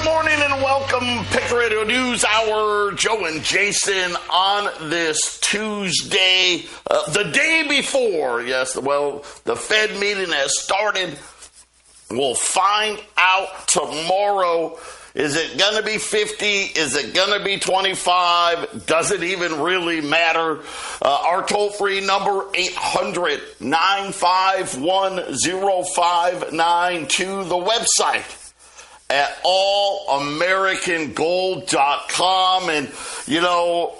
Morning and welcome, Pick Radio News Hour. Joe and Jason on this Tuesday, the day before. Yes, well, the Fed meeting has started. We'll find out tomorrow. Is it going to be 50? Is it going to be 25? Does it even really matter? Our toll-free number, 800-951-0592. The website at allamericangold.com. And, you know,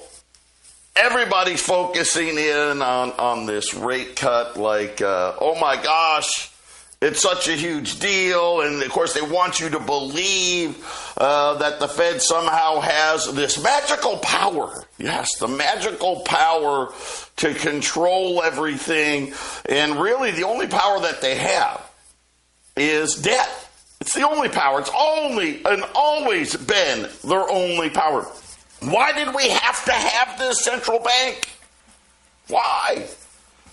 everybody's focusing in on this rate cut like, oh my gosh, it's such a huge deal. And, of course, they want you to believe that the Fed somehow has this magical power. Yes, the magical power to control everything. And really the only power that they have is debt. It's the only power. It's only and always been their only power. Why did we have to have this central bank? Why?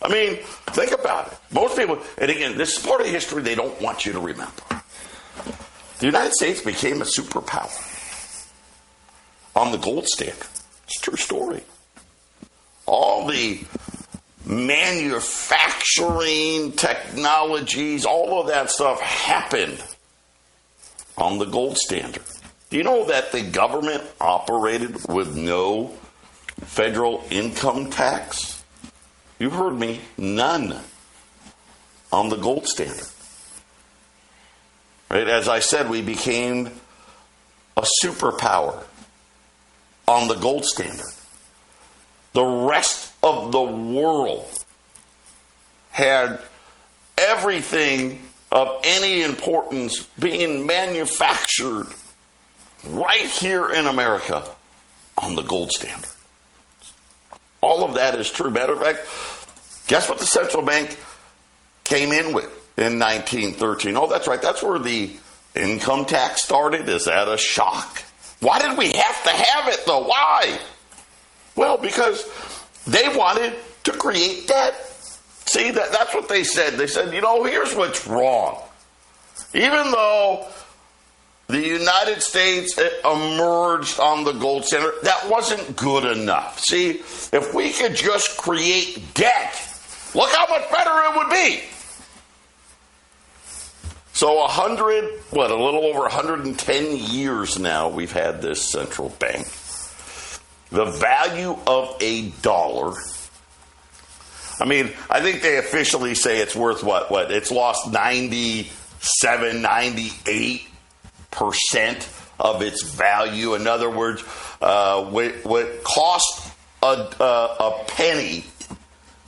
I mean, think about it. Most people, and again, this is part of history they don't want you to remember. The United States became a superpower on the gold standard. It's a true story. All the manufacturing technologies, all of that stuff happened on the gold standard. Do you know that the government operated with no federal income tax? You heard me, none on the gold standard. Right? As I said, we became a superpower on the gold standard. The rest of the world had everything of any importance being manufactured right here in America on the gold standard. All of that is true. Matter of fact, guess what the central bank came in with in 1913? Oh, that's right. That's where the income tax started. Is that a shock? Why did we have to have it, though? Why? Well, because they wanted to create debt. See, that's what they said. They said, you know, here's what's wrong. Even though the United States emerged on the gold standard, that wasn't good enough. See, if we could just create debt, look how much better it would be. So a little over 110 years now we've had this central bank. The value of a dollar, I mean, I think they officially say it's worth what? It's lost 97, 98% of its value. In other words, what cost a penny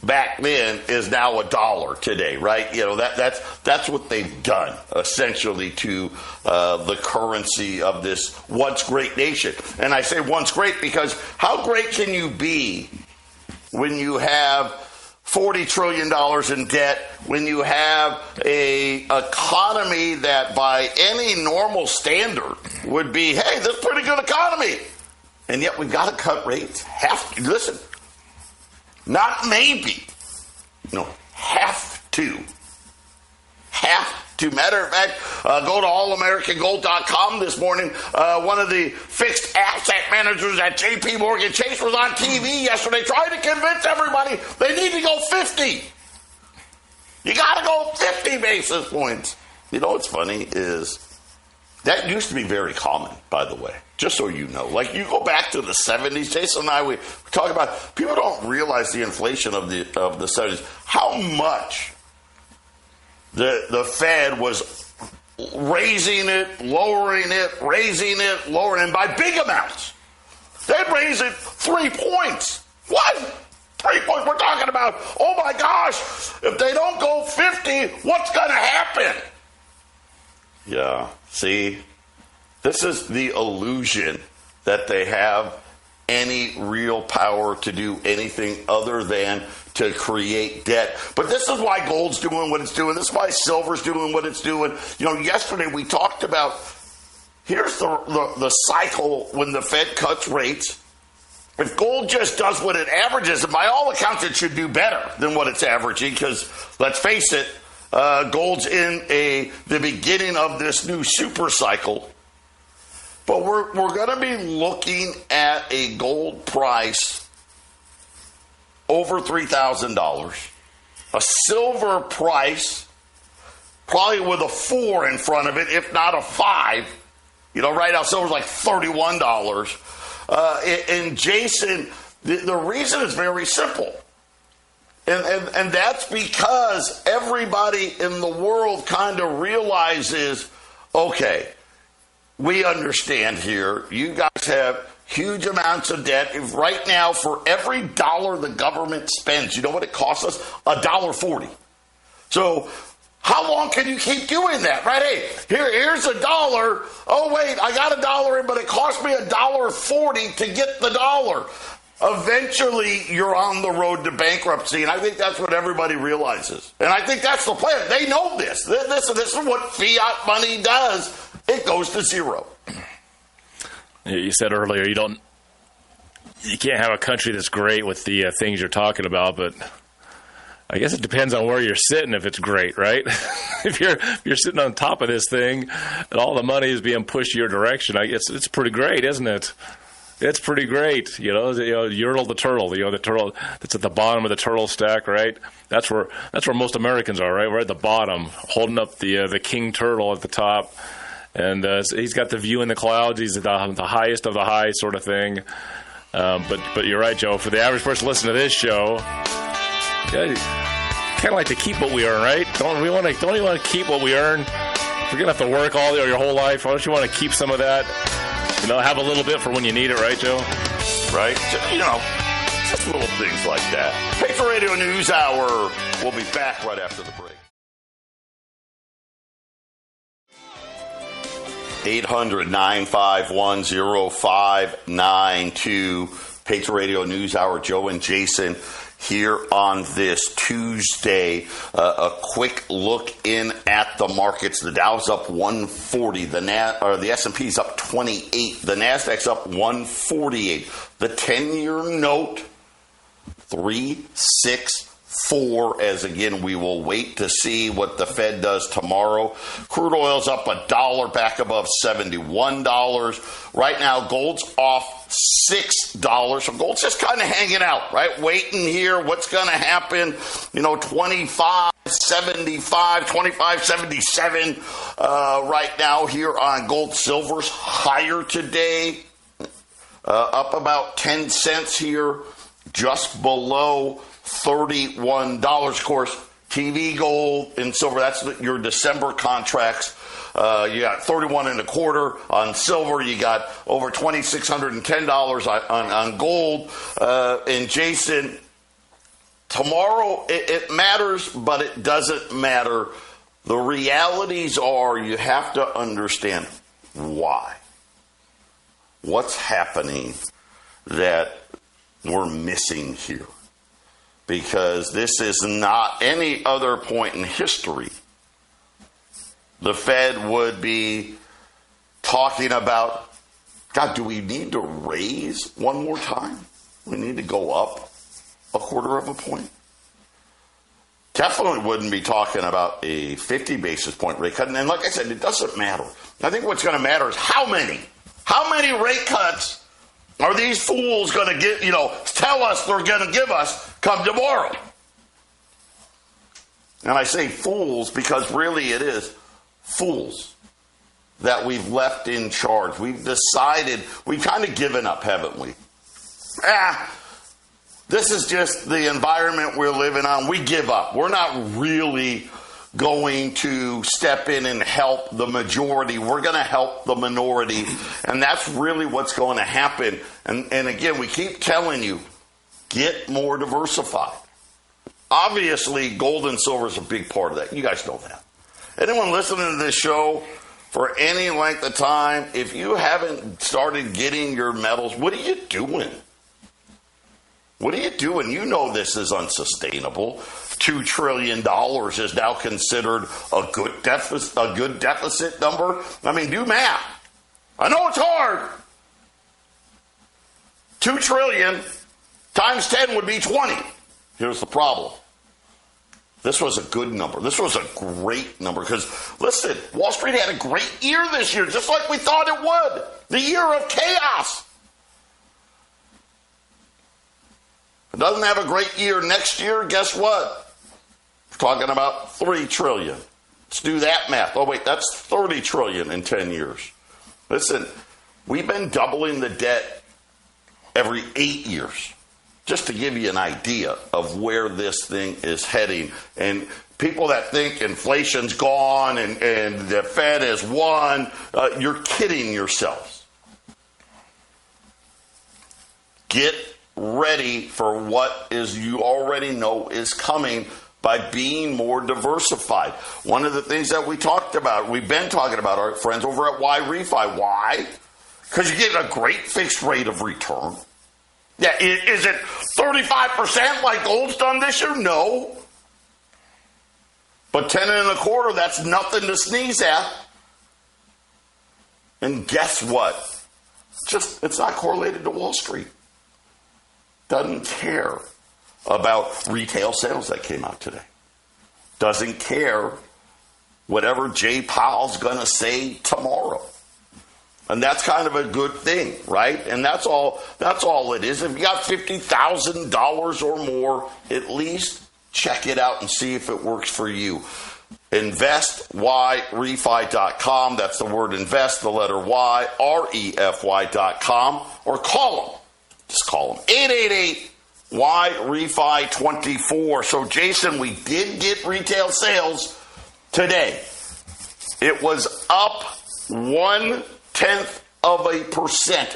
back then is now $1 today, right? You know, that's what they've done essentially to the currency of this once great nation. And I say once great because how great can you be when you have $40 trillion in debt, when you have a economy that by any normal standard would be, hey, this is a pretty good economy. And yet we've got to cut rates. Listen, not maybe. No, have to. Matter of fact, go to allamericangold.com this morning. One of the fixed asset managers at J.P. Morgan Chase was on TV yesterday trying to convince everybody they need to go 50. You got to go 50 basis points. You know what's funny is that used to be very common, by the way, just so you know. Like, you go back to the 70s, Jason and I, we talk about, people don't realize the inflation of the 70s, how much the Fed was raising it, lowering it, raising it, lowering it by big amounts. They'd raise it 3 points. What? 3 points? We're talking about, oh my gosh, if they don't go 50, what's going to happen? Yeah, see, this is the illusion that they have any real power to do anything other than to create debt. But this is why gold's doing what it's doing. This is why silver's doing what it's doing. You know, yesterday we talked about, here's the cycle when the Fed cuts rates. If gold just does what it averages, and by all accounts it should do better than what it's averaging, because let's face it, gold's in the beginning of this new super cycle. But we're going to be looking at a gold price over $3,000, a silver price probably with a 4 in front of it, if not a 5. Right now silver's like $31. And Jason, the reason is very simple. And that's because everybody in the world kind of realizes, okay, we understand here, you guys have huge amounts of debt. Right now, for every dollar the government spends, you know what it costs us? $1.40. So how long can you keep doing that, right? Hey, here's $1. Oh, wait, I got $1 in, but it cost me $1.40 to get the dollar. Eventually, you're on the road to bankruptcy, and I think that's what everybody realizes. And I think that's the plan. They know this. This is what fiat money does. It goes to zero. You said earlier you can't have a country that's great with the things you're talking about, but I guess it depends on where you're sitting if it's great, right? If you're sitting on top of this thing and all the money is being pushed your direction, I guess it's pretty great, isn't it? It's pretty great, Ural the turtle, the turtle that's at the bottom of the turtle stack, right? That's where most Americans are, right? We're at the bottom, holding up the king turtle at the top, and he's got the view in the clouds. He's the highest of the high, sort of thing. But you're right, Joe. For the average person listening to this show, kind of like to keep what we earn, right? Don't you want to keep what we earn? If you're gonna have to work your whole life, why don't you want to keep some of that? Have a little bit for when you need it, right, Joe? Right? Just little things like that. Patriot Radio News Hour. We'll be back right after the break. 800-951-0592. Patriot Radio News Hour. Joe and Jason here on this Tuesday. A quick look in at the markets. The Dow's up 140. The S&P's up 28. The Nasdaq's up 148. The 10-year note 364. As again, we will wait to see what the Fed does tomorrow. Crude oil's up $1, back above $71. Right now, gold's off $6. So gold's just kind of hanging out, right? Waiting here. What's going to happen? 25.75, 25.77 right now here on gold. Silver's higher today, up about 10 cents here, just below $31. Of course, TV gold and silver, that's your December contracts. You got 31 and a quarter on silver. You got over $2,610 on gold. And Jason, tomorrow it matters, but it doesn't matter. The realities are you have to understand why. What's happening that we're missing here? Because this is not any other point in history. The Fed would be talking about, God, do we need to raise one more time? We need to go up a quarter of a point. Definitely wouldn't be talking about a 50 basis point rate cut. And like I said, it doesn't matter. I think what's going to matter is how many rate cuts are these fools going to get, tell us they're going to give us come tomorrow. And I say fools because really it is fools that we've left in charge. We've decided, we've kind of given up, haven't we? This is just the environment we're living on. We give up. We're not really going to step in and help the majority. We're going to help the minority. And that's really what's going to happen. And again, we keep telling you, get more diversified. Obviously, gold and silver is a big part of that. You guys know that. Anyone listening to this show for any length of time, if you haven't started getting your metals, what are you doing? What are you doing? You know this is unsustainable. $2 trillion is now considered a good deficit number. I mean, do math. I know it's hard. 2 trillion times 10 would be 20. Here's the problem. This was a good number. This was a great number because, listen, Wall Street had a great year this year, just like we thought it would. The year of chaos. If it doesn't have a great year next year, guess what? We're talking about $3 trillion. Let's do that math. Oh, wait, that's $30 trillion in 10 years. Listen, we've been doubling the debt every 8 years, just to give you an idea of where this thing is heading. And people that think inflation's gone and the Fed has won, you're kidding yourselves. Get ready for what is you already know is coming by being more diversified. One of the things that we talked about, we've been talking about, our friends over at Y Refi. Why? Because you get a great fixed rate of return. Yeah, is it 35% like gold's done this year? No. But 10 and a quarter, that's nothing to sneeze at. And guess what? It's not correlated to Wall Street. Doesn't care about retail sales that came out today. Doesn't care whatever Jay Powell's going to say tomorrow. And that's kind of a good thing, right? And that's all it is. If you got $50,000 or more, at least check it out and see if it works for you. InvestYRefi.com. That's the word invest, the letter Y, REFY.com. Or call them. Just call them. 888-YREFI24. So, Jason, we did get retail sales today. It was up 0.1%.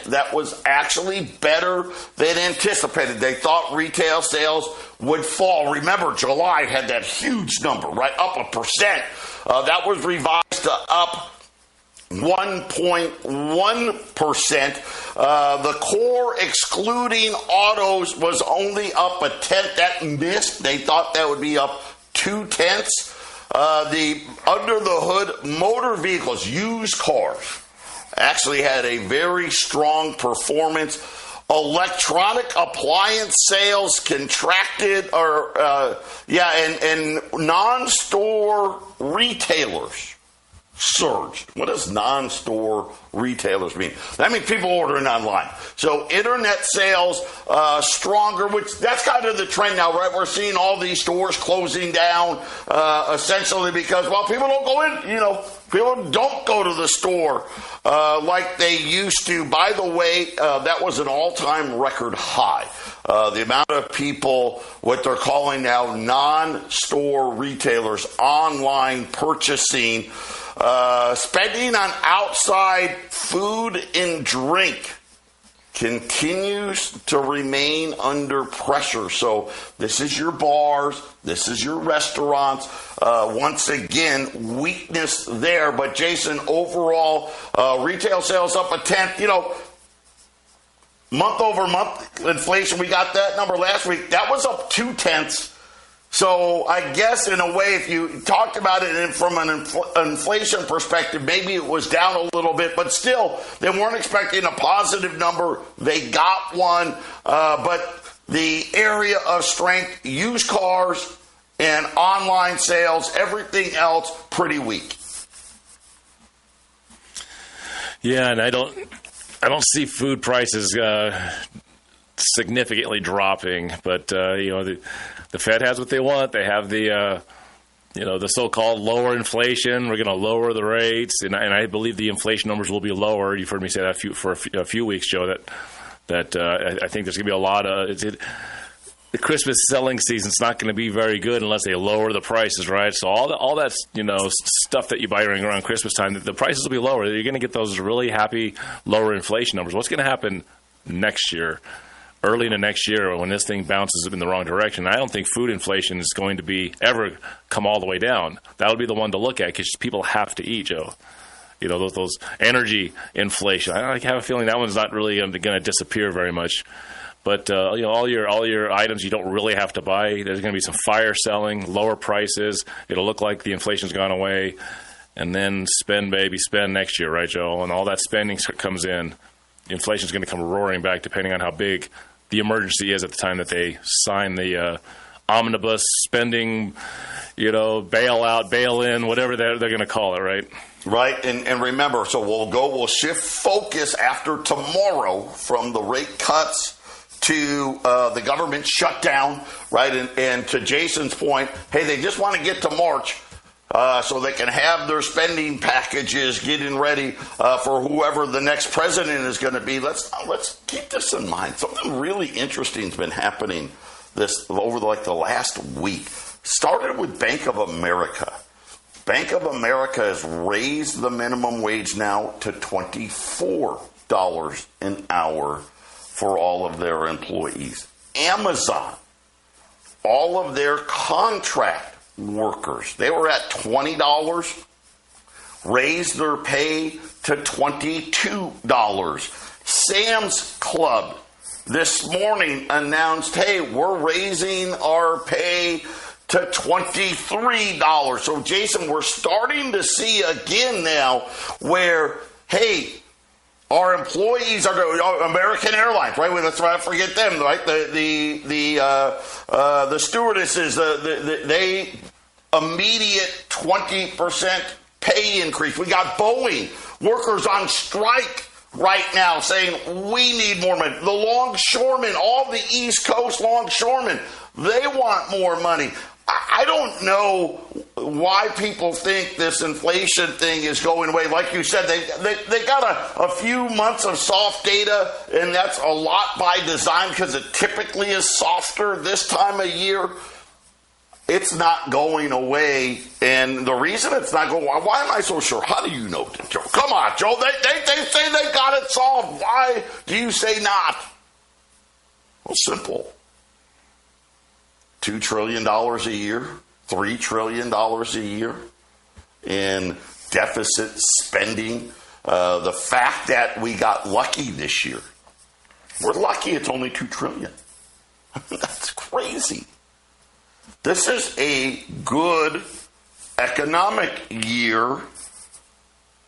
That was actually better than anticipated. They thought retail sales would fall. Remember, July had that huge number, right? Up 1%. That was revised to up 1.1%. The core, excluding autos, was only up 0.1%. That missed. They thought that would be up 0.2%. The under the hood motor vehicles, used cars, actually had a very strong performance. Electronic appliance sales contracted, and non-store retailers surged. What does non-store retailers mean? That means people ordering online. So internet sales stronger, which that's kind of the trend now, right? We're seeing all these stores closing down essentially because, well, people don't go in, people don't go to the store like they used to. By the way, that was an all-time record high. The amount of people, what they're calling now non-store retailers, online purchasing, spending on outside food and drink continues to remain under pressure. So this is your bars, this is your restaurants. Once again, weakness there. But Jason, overall, retail sales up 0.1%. Month over month inflation, we got that number last week. That was up 0.2%. So I guess in a way, if you talked about it from an inflation perspective, maybe it was down a little bit, but still, they weren't expecting a positive number. They got one, but the area of strength, used cars and online sales, everything else pretty weak. Yeah, and I don't see food prices significantly dropping, but the Fed has what they want. They have the so-called lower inflation. We're going to lower the rates, and I believe the inflation numbers will be lower. You've heard me say that for a few weeks, Joe. That I think there's going to be a lot of the Christmas selling season's not going to be very good unless they lower the prices, right? So all that stuff that you buy around Christmas time, the prices will be lower. You're going to get those really happy lower inflation numbers. What's going to happen next year? Early into next year, when this thing bounces in the wrong direction, I don't think food inflation is going to be ever come all the way down. That would be the one to look at because people have to eat, Joe. Those energy inflation. I have a feeling that one's not really going to disappear very much. But all your items you don't really have to buy. There's going to be some fire selling, lower prices. It'll look like the inflation's gone away, and then spend next year, right, Joe? And all that spending comes in. Inflation is going to come roaring back depending on how big the emergency is at the time that they sign the omnibus spending, bail out, bail in, whatever they're going to call it, right? Right, and remember, so we'll shift focus after tomorrow from the rate cuts to the government shutdown, right? And to Jason's point, hey, they just want to get to March so they can have their spending packages getting ready for whoever the next president is going to be. Let's keep this in mind. Something really interesting has been happening over the last week. Started with Bank of America. Bank of America has raised the minimum wage now to $24 an hour for all of their employees. Amazon, all of their contract workers, they were at $20, raised their pay to $22. Sam's Club this morning announced, hey, we're raising our pay to $23. So, Jason, we're starting to see again now where, hey, our employees are American Airlines, right? Let's not forget them, right? The stewardesses, they immediate 20% pay increase. We got Boeing workers on strike right now saying we need more money. The longshoremen, all the East Coast longshoremen, they want more money. I don't know why people think this inflation thing is going away. Like you said, they got a few months of soft data, and that's a lot by design because it typically is softer this time of year. It's not going away, and the reason it's not going, why am I so sure? How do you know, Joe? Come on, Joe. They say they got it solved. Why do you say not? Well, simple. $2 trillion a year, $3 trillion a year in deficit spending. The fact that we got lucky this year, we're lucky it's only $2 trillion. That's crazy. This is a good economic year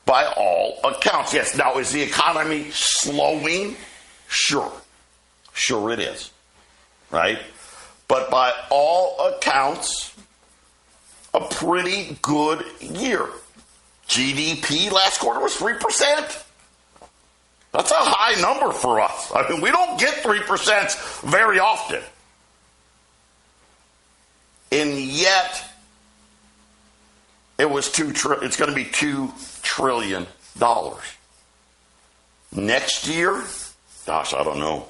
by all accounts. Yes, now is the economy slowing? Sure. Sure it is. Right? But by all accounts, a pretty good year. GDP last quarter was 3%. That's a high number for us. I mean, we don't get 3% very often. And yet, it's going to be $2 trillion. Next year, gosh, I don't know.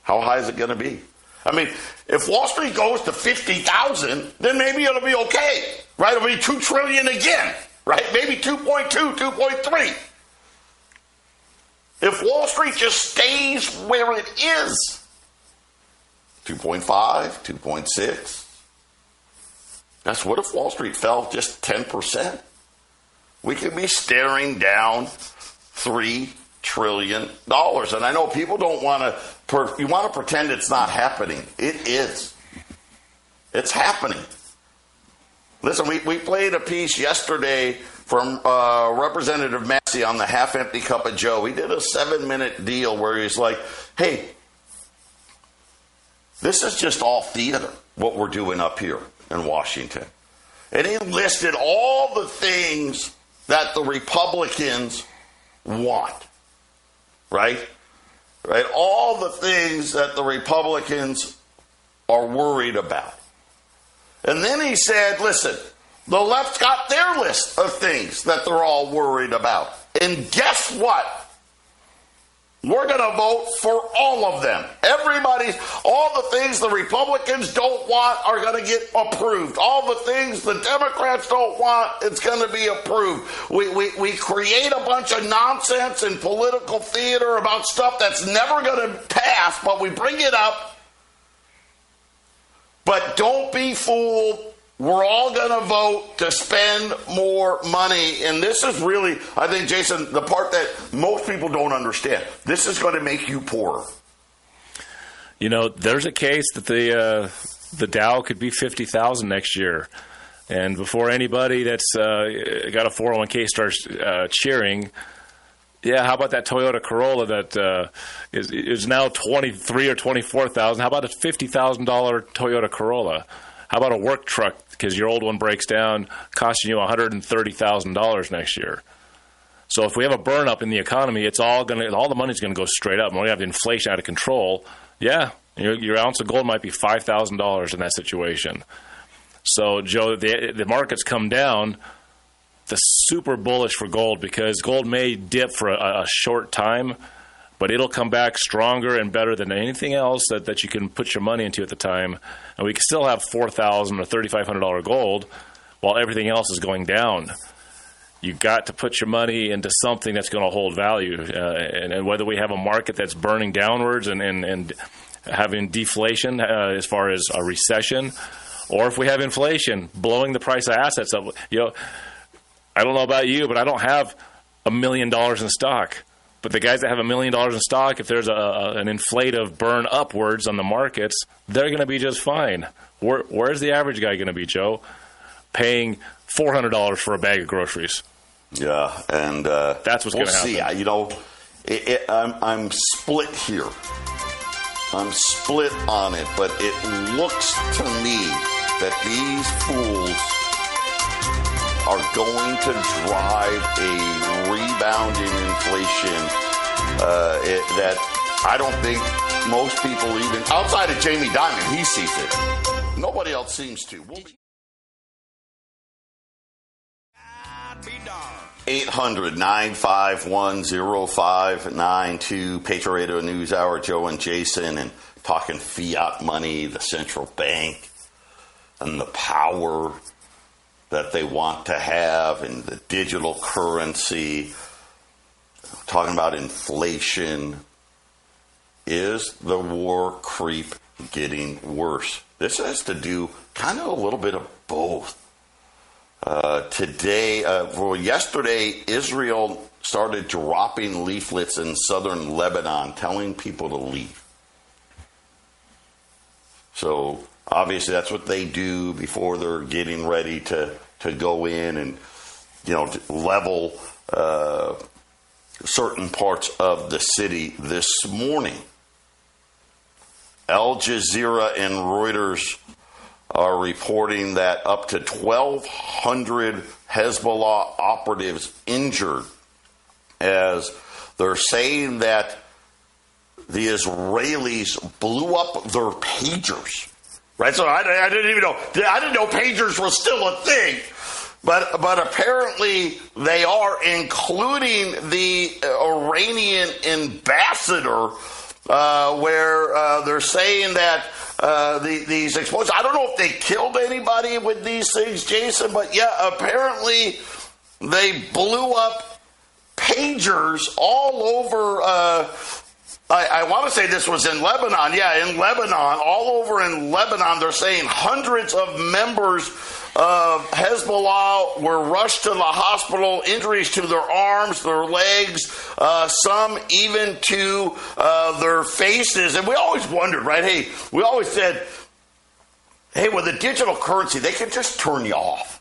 How high is it going to be? I mean, if Wall Street goes to 50,000, then maybe it'll be okay, right? It'll be $2 trillion again, right? Maybe 2.2, 2.3. If Wall Street just stays where it is, 2.5, 2.6. That's what if Wall Street fell just 10%? We could be staring down $3 trillion. And I know people don't want to, you want to pretend it's not happening. It is. It's happening. Listen, we played a piece yesterday from Representative Massey on the half-empty cup of Joe. He did a 7-minute deal where he's like, hey, this is just all theater, what we're doing up here in Washington. And he listed all the things that the Republicans want. Right? All the things that the Republicans are worried about. And then he said, listen, the left's got their list of things that they're all worried about. And guess what? We're going to vote for all of them. All the things the Republicans don't want are going to get approved. All the things the Democrats don't want, it's going to be approved. We create a bunch of nonsense and political theater about stuff that's never going to pass, but we bring it up. But don't be fooled. We're all going to vote to spend more money. And this is really, I think, Jason, the part that most people don't understand. This is going to make you poorer. You know, there's a case that the Dow could be 50,000 next year. And before anybody that's got a 401k starts cheering, Yeah, how about that Toyota Corolla that is now $23,000 or $24,000? How about a $50,000 Toyota Corolla? How about a work truck because your old one breaks down, costing you $130,000 next year? So if we have a burn up in the economy, all the money's going to go straight up. When we have inflation out of control, yeah, your ounce of gold might be $5,000 in that situation. So, Joe, the market's come down. The super bullish for gold because gold may dip for a short time, but it'll come back stronger and better than anything else that you can put your money into at the time. And we can still have $4,000 or $3,500 gold while everything else is going down. You got to put your money into something that's going to hold value. And whether we have a market that's burning downwards and having deflation as far as a recession, or if we have inflation blowing the price of assets up, I don't know about you, but I don't have $1 million in stock. But the guys that have $1 million in stock, if there's an inflative burn upwards on the markets, they're going to be just fine. Where's the average guy going to be, Joe? Paying $400 for a bag of groceries. Yeah, and that's what's going to happen. See, I'm split here. I'm split on it, but it looks to me that these fools are going to drive a rebound in inflation that I don't think most people, even outside of Jamie Dimon, he sees it. Nobody else seems to. 800-951-0592, Patriot Radio News Hour, Joe and Jason, and talking fiat money, the central bank, and the power that they want to have, and the digital currency, talking about inflation. Is the war creep getting worse? This has to do kind of a little bit of both. Yesterday, Israel started dropping leaflets in southern Lebanon telling people to leave. So obviously that's what they do before they're getting ready to go in and, to level certain parts of the city this morning. Al Jazeera and Reuters are reporting that up to 1,200 Hezbollah operatives injured, as they're saying that the Israelis blew up their pagers. Right, so I didn't even know. I didn't know pagers were still a thing, but apparently they are, including the Iranian ambassador, where they're saying that these explosives. I don't know if they killed anybody with these things, Jason, but yeah, apparently they blew up pagers all over. I want to say this was in Lebanon. Yeah, in Lebanon, all over in Lebanon, they're saying hundreds of members of Hezbollah were rushed to the hospital, injuries to their arms, their legs, some even to their faces. And we always wondered, right? Hey, we always said, hey, with a digital currency, they can just turn you off,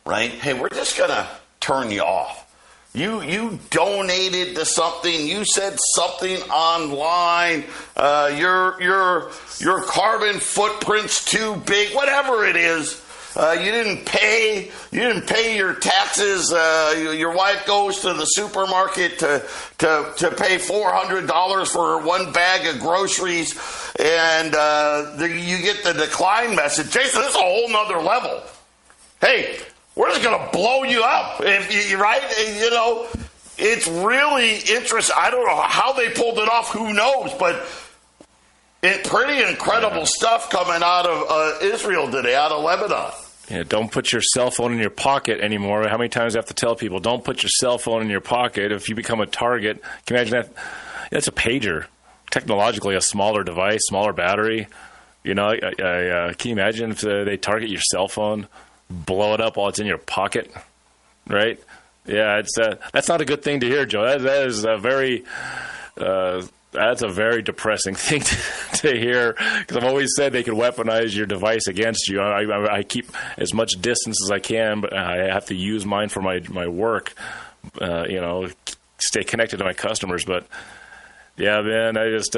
right? Hey, we're just going to turn you off. You donated to something. You said something online. Your carbon footprint's too big. Whatever it is, you didn't pay. You didn't pay your taxes. Your wife goes to the supermarket to pay $400 for one bag of groceries, and you get the decline message. Jason, this is a whole nother level. Hey, we're just going to blow you up, right? It's really interesting. I don't know how they pulled it off. Who knows? But pretty incredible stuff coming out of Israel today, out of Lebanon. Yeah, don't put your cell phone in your pocket anymore. How many times do I have to tell people, don't put your cell phone in your pocket if you become a target? Can you imagine that? That's a pager. Technologically, a smaller device, smaller battery. Can you imagine if they target your cell phone? Blow it up while it's in your pocket, right? Yeah, that's not a good thing to hear, Joe. That is a very that's a very depressing thing to hear, because I've always said they could weaponize your device against you. I keep as much distance as I can, but I have to use mine for my work. stay connected to my customers. But yeah, man, I just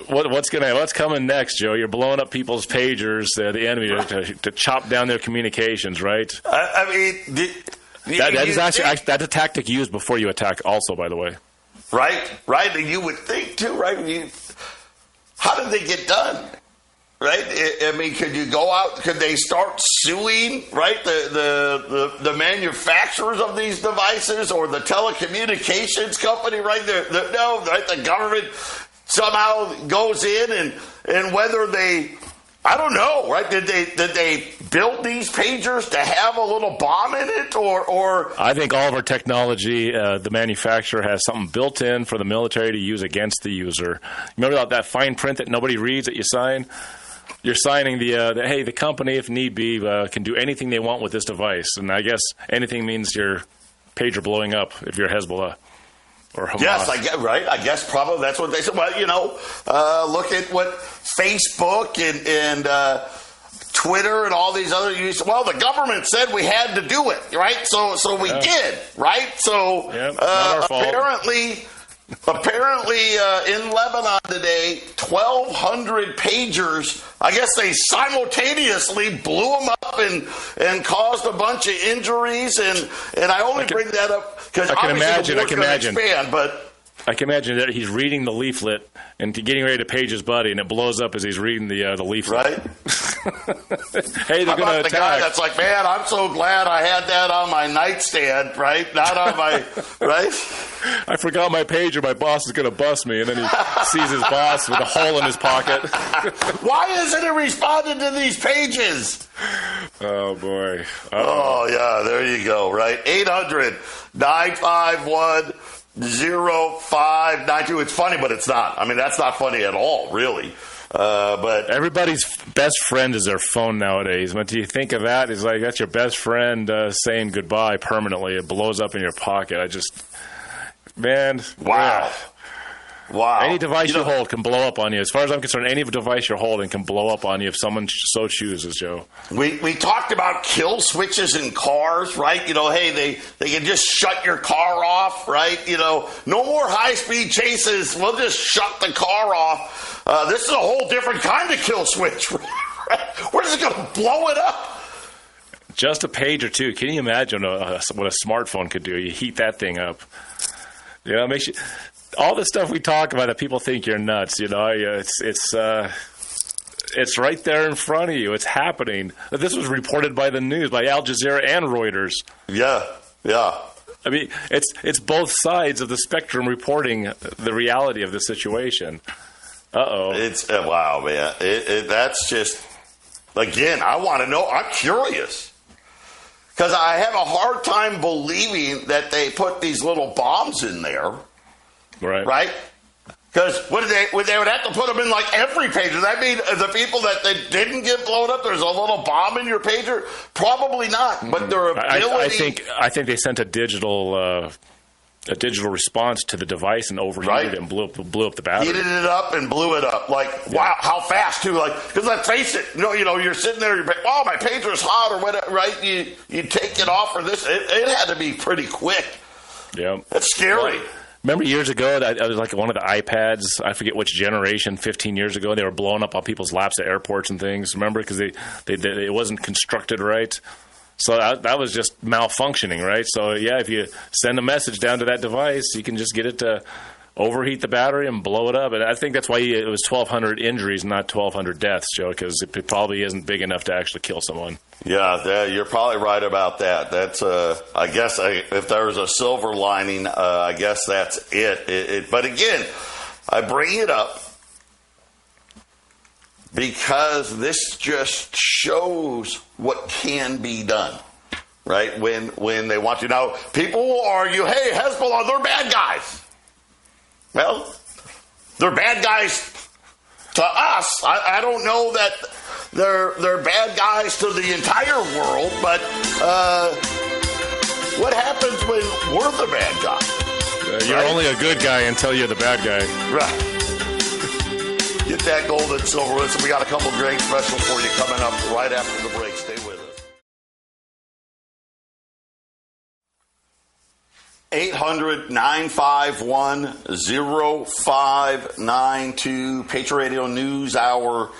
what's coming next, Joe? You're blowing up people's pagers, the enemy, to chop down their communications, right? I mean, that's a tactic used before you attack. Also, by the way, right. And you would think too, right? How did they get done? Right? I mean, could you go out? Could they start suing, right, the manufacturers of these devices or the telecommunications company, right? No, right? The government somehow goes in and whether they, I don't know, right? Did they build these pagers to have a little bomb in it, or? I think all of our technology, the manufacturer has something built in for the military to use against the user. Remember that fine print that nobody reads that you sign? You're signing the company, if need be, can do anything they want with this device. And I guess anything means your pager blowing up if you're Hezbollah or Hamas. Yes, I guess probably that's what they said. Well, look at what Facebook and Twitter and all these other uses. Well, the government said we had to do it, right? So we did, right? So Apparently, in Lebanon today, 1,200 pagers, I guess they simultaneously blew them up and caused a bunch of injuries. And I only bring that up because I can imagine. I can imagine that he's reading the leaflet and getting ready to page his buddy, and it blows up as he's reading the leaflet. Right? Hey, they're going to attack. The guy that's like, man, I'm so glad I had that on my nightstand, right? Not on my, right? I forgot my pager. My boss is going to bust me. And then he sees his boss with a hole in his pocket. Why isn't it responding to these pages? Oh, boy. Oh, yeah, there you go, right? 800-951 0592. It's funny, but it's not. I mean, that's not funny at all, really. But everybody's best friend is their phone nowadays. When you think of that, it's like that's your best friend saying goodbye permanently. It blows up in your pocket. Wow. Wow. Any device you hold can blow up on you. As far as I'm concerned, any device you're holding can blow up on you if someone so chooses, Joe. We talked about kill switches in cars, right? Hey, they can just shut your car off, right? No more high-speed chases. We'll just shut the car off. This is a whole different kind of kill switch. We're just going to blow it up. Just a page or two. Can you imagine what a smartphone could do? You heat that thing up. It makes you... All the stuff we talk about that people think you're nuts, it's right there in front of you. It's happening. This was reported by the news, by Al Jazeera and Reuters. Yeah. I mean, it's both sides of the spectrum reporting the reality of the situation. Uh-oh. It's wow, man. That's just, again, I want to know. I'm curious. Because I have a hard time believing that they put these little bombs in there. Right? Because they would have to put them in like every pager. Does that mean the people that they didn't get blown up, there's a little bomb in your pager? Probably not. But their ability... I think they sent a digital response to the device and overheated it and blew up the battery. Heated it up and blew it up. Wow, how fast too? Because let's face it, you're sitting there, my pager's hot or whatever, right? You take it off or this. It had to be pretty quick. Yeah. That's scary. Remember years ago, that was like one of the iPads, I forget which generation, 15 years ago, they were blowing up on people's laps at airports and things. Remember? Because it wasn't constructed right. So that was just malfunctioning, right? So, yeah, if you send a message down to that device, you can just get it to overheat the battery and blow it up. And I think that's why it was 1,200 injuries, not 1,200 deaths, Joe, because it probably isn't big enough to actually kill someone. Yeah, you're probably right about that. That's, I guess, if there was a silver lining, I guess that's it. But again, I bring it up because this just shows what can be done, right? When they want to. Now, people will argue, hey, Hezbollah, they're bad guys. Well, they're bad guys to us. I don't know that they're bad guys to the entire world, but what happens when we're the bad guy? You're only a good guy until you're the bad guy. Right. Get that gold and silver. Listen, we got a couple great specials for you coming up right after the break. Stay with us. 800-951-0592. Patriot Radio News Hour.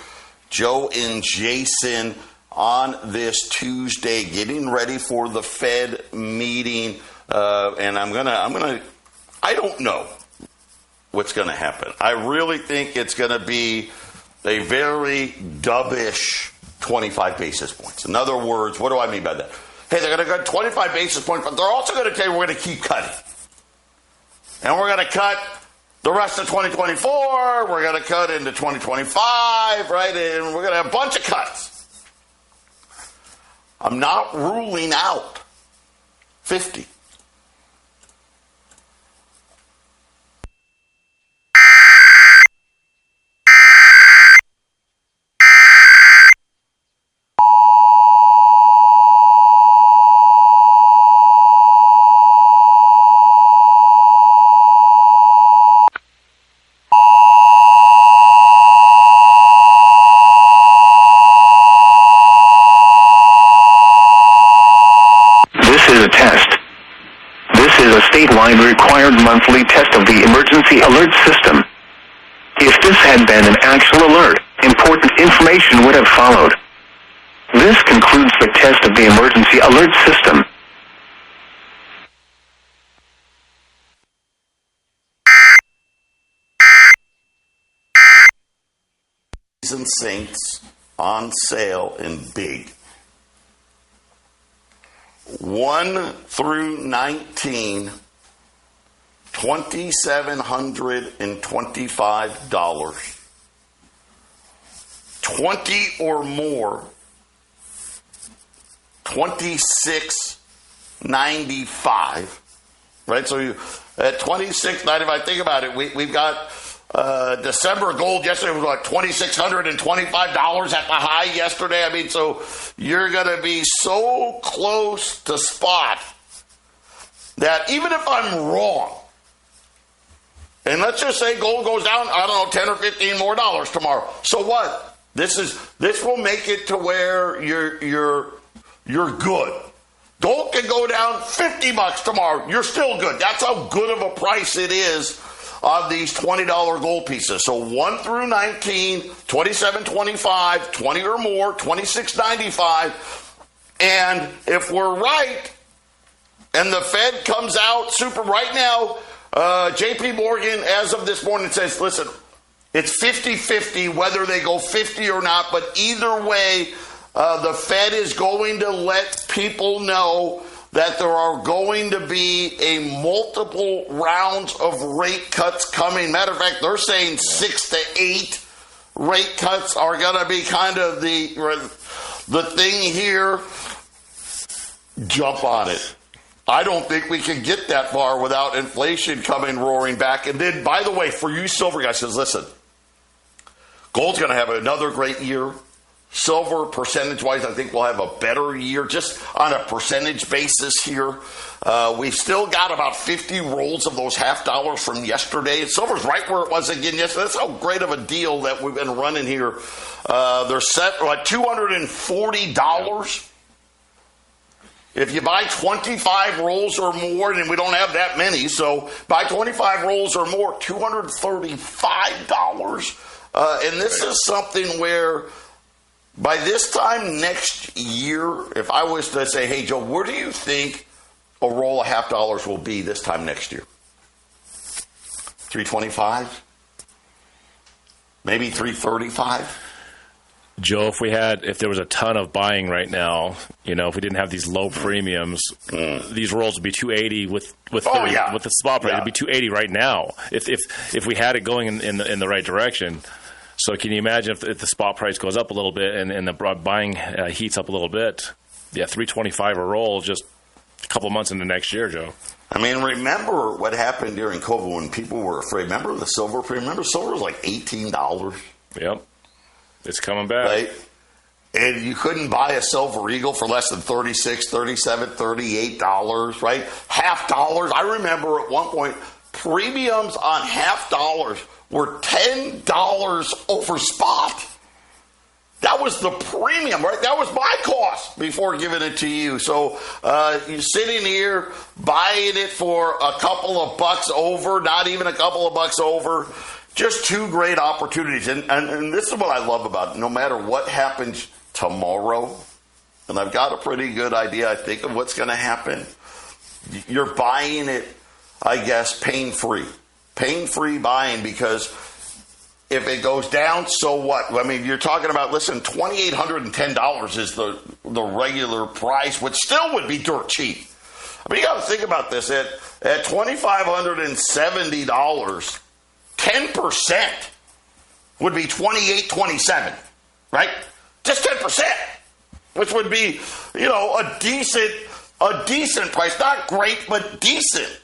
Joe and Jason on this Tuesday, getting ready for the Fed meeting. And I don't know what's going to happen. I really think it's going to be a very dovish 25 basis points. In other words, what do I mean by that? Hey, they're going to cut 25 basis points, but they're also going to tell you we're going to keep cutting. And we're going to cut the rest of 2024. We're going to cut into 2025, right? And we're going to have a bunch of cuts. I'm not ruling out 50. Statewide required monthly test of the emergency alert system. If this had been an actual alert, important information would have followed. This concludes the test of the emergency alert system. And Saints on sale in big. 1 through 19, $2,725. 20 or more, $26.95. Right? So you at $26.95, think about it. We've got December gold yesterday was like $2,625 at the high yesterday. I mean, so you're going to be so close to spot that even if I'm wrong, and let's just say gold goes down, I don't know, 10 or 15 more dollars tomorrow. So what? This will make it to where you're good. Gold can go down $50 tomorrow. You're still good. That's how good of a price it is on these $20 gold pieces. So 1 through 19, $27.25, 20 or more, $26.95. And if we're right, and the Fed comes out super right now, JP Morgan, as of this morning, says, listen, it's 50-50 whether they go 50 or not, but either way, the Fed is going to let people know that there are going to be a multiple rounds of rate cuts coming. Matter of fact, they're saying 6 to 8 rate cuts are going to be kind of the thing here. Jump on it. I don't think we can get that far without inflation coming roaring back. And then, by the way, for you silver guys, says, listen, gold's going to have another great year. Silver, percentage-wise, I think we'll have a better year just on a percentage basis here. We've still got about 50 rolls of those half dollars from yesterday. Silver's right where it was again yesterday. That's how great of a deal that we've been running here. They're set at $240. If you buy 25 rolls or more, and we don't have that many, so buy 25 rolls or more, $235. And this is something where by this time next year, if I was to say, hey, Joe, where do you think a roll of half dollars will be this time next year? 325? Maybe 335? Joe, if there was a ton of buying right now, if we didn't have these low premiums, these rolls would be 280 with the spot price. It'd be 280 right now if we had it going in the right direction. So can you imagine if the spot price goes up a little bit and the buying heats up a little bit? Yeah, $325 a roll just a couple months into next year, Joe. I mean, remember what happened during COVID when people were afraid. Remember the silver premium? Remember silver was like $18? Yep. It's coming back. Right? And you couldn't buy a silver eagle for less than $36, $37, $38, right? Half dollars. I remember at one point, premiums on half dollars were $10 over spot. That was the premium, right? That was my cost. before giving it to you. So you're sitting here buying it for a couple of bucks over, not even a couple of bucks over. Just two great opportunities. And this is what I love about it. No matter what happens tomorrow, and I've got a pretty good idea, I think, of what's going to happen, you're buying it, I guess, pain-free. Pain-free buying, because if it goes down, so what? I mean, you're talking about, listen, $2,810 is the regular price, which still would be dirt cheap. I mean, you got to think about this. At $2,570, 10% would be $2,827, right? Just 10%, which would be, a decent price. Not great, but decent.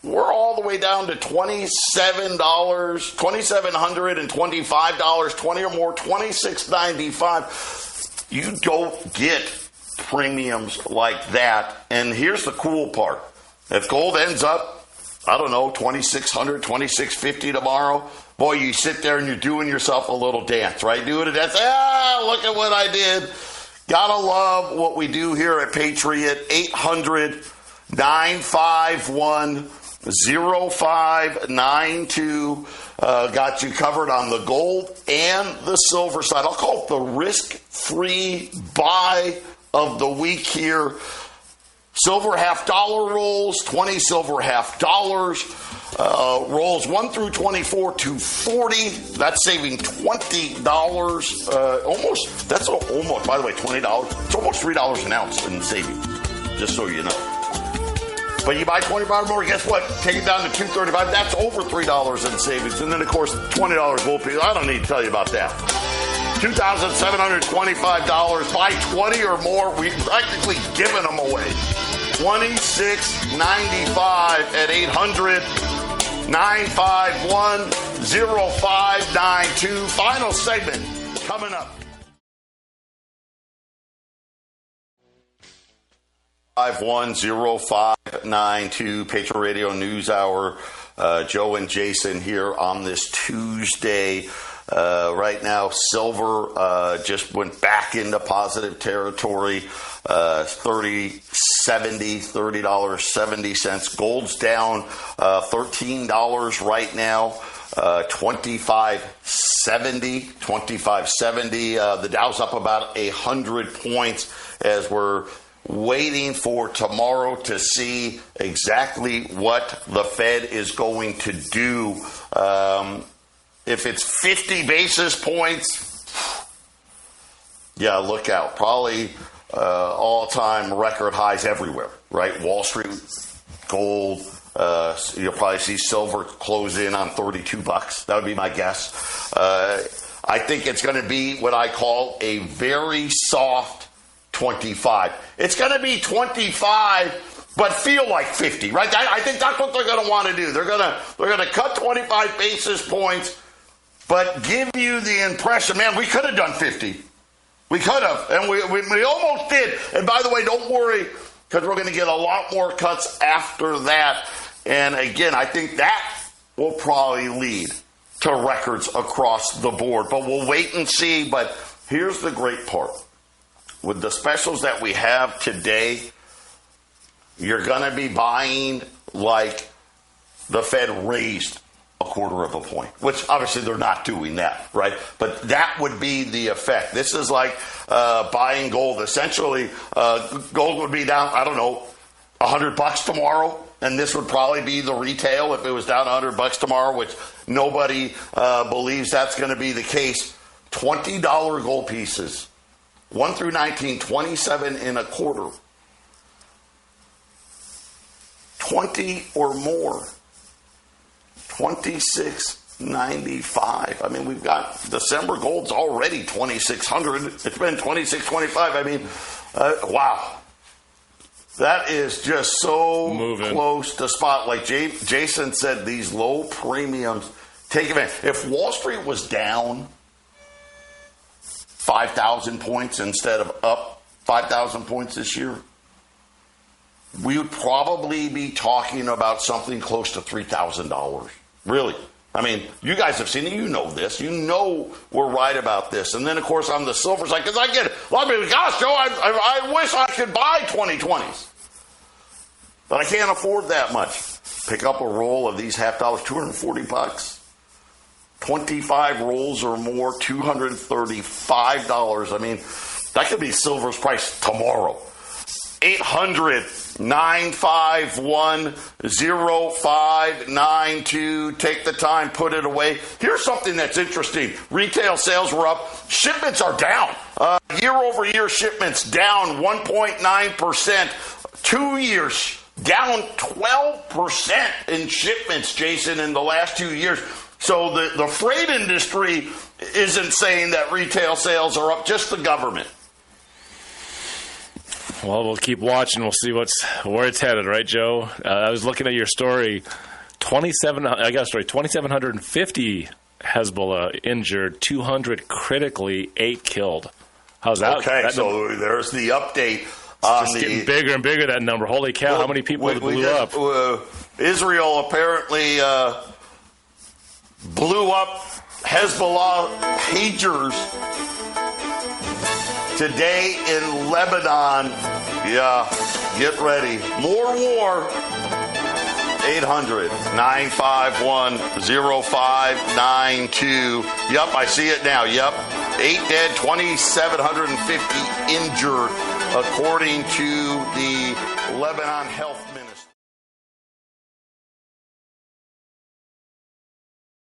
We're all the way down to $27, $2,725, 20 or more, $26.95. You don't get premiums like that. And here's the cool part. If gold ends up, I don't know, $2,600, $2,650 tomorrow, boy, you sit there and you're doing yourself a little dance, right? Doing a dance. Look at what I did. Gotta love what we do here at Patriot. 800-951-0592. Got you covered on the gold and the silver side. I'll call it the risk-free buy of the week here. Silver $half rolls, 20 silver $half. Rolls 1 through 24 to 40. That's saving $20. Almost. That's almost. By the way, $20. It's almost $3 an ounce in savings. Just so you know. But you buy 25 more, guess what? Take it down to $2.35. That's over $3 in savings. And then, of course, $20 gold piece. I don't need to tell you about that. $2,725. Buy 20 or more. We've practically given them away. $26.95 at 800-951-0592. Final segment coming up. 510-592 Patriot Radio News Hour. Joe and Jason here on this Tuesday. Right now, silver just went back into positive territory. $30.70. Gold's down $13 right now. 25.70. The Dow's up about 100 points as we're waiting for tomorrow to see exactly what the Fed is going to do. If it's 50 basis points, yeah, look out. Probably all-time record highs everywhere, right? Wall Street, gold. You'll probably see silver close in on $32. That would be my guess. I think it's going to be what I call a very soft 25. It's going to be 25, but feel like 50, right? I think that's what they're going to want to do. They're going to cut 25 basis points, but give you the impression, man, we could have done 50. We could have, and we almost did. And by the way, don't worry, because we're going to get a lot more cuts after that. And again, I think that will probably lead to records across the board. But we'll wait and see. But here's the great part. With the specials that we have today, you're going to be buying like the Fed raised a quarter of a point, which obviously they're not doing that, right? But that would be the effect. This is like buying gold. Essentially, gold would be down, I don't know, $100 tomorrow, and this would probably be the retail if it was down $100 tomorrow, which nobody believes that's going to be the case. $20 gold pieces, 1 through 19, 27 and a quarter. 20 or more. $26.95. I mean, we've got December gold's already $2,600. It's been $2,625. I mean, wow. That is just so close to spot. Like Jason said, these low premiums take advantage. If Wall Street was down 5,000 points instead of up 5,000 points this year, we would probably be talking about something close to $3,000. Really. I mean, you guys have seen it. You know this. You know we're right about this. And then, of course, on the silver side, because I get it. A lot of people, gosh, Joe, I wish I could buy 2020s. But I can't afford that much. Pick up a roll of these half dollars, $240. 25 rolls or more, $235. I mean, that could be silver's price tomorrow. 800-951-0592. Take the time, put it away. Here's something that's interesting. Retail sales were up. Shipments are down. Year-over-year shipments down 1.9%. 2 years down 12% in shipments, Jason, in the last 2 years. So the freight industry isn't saying that retail sales are up, just the government. Well, we'll keep watching. We'll see where it's headed, right, Joe? I was looking at your story. 2,750 Hezbollah injured, 200 critically, 8 killed. How's that? Okay, so there's the update. It's just getting bigger and bigger, that number. Holy cow, well, how many people blew up? Israel apparently blew up Hezbollah pagers today in Lebanon. Yeah, get ready. More war. 800-951-0592. Yup, I see it now. Yup. 8 dead, 2,750 injured, according to the Lebanon Health Ministry.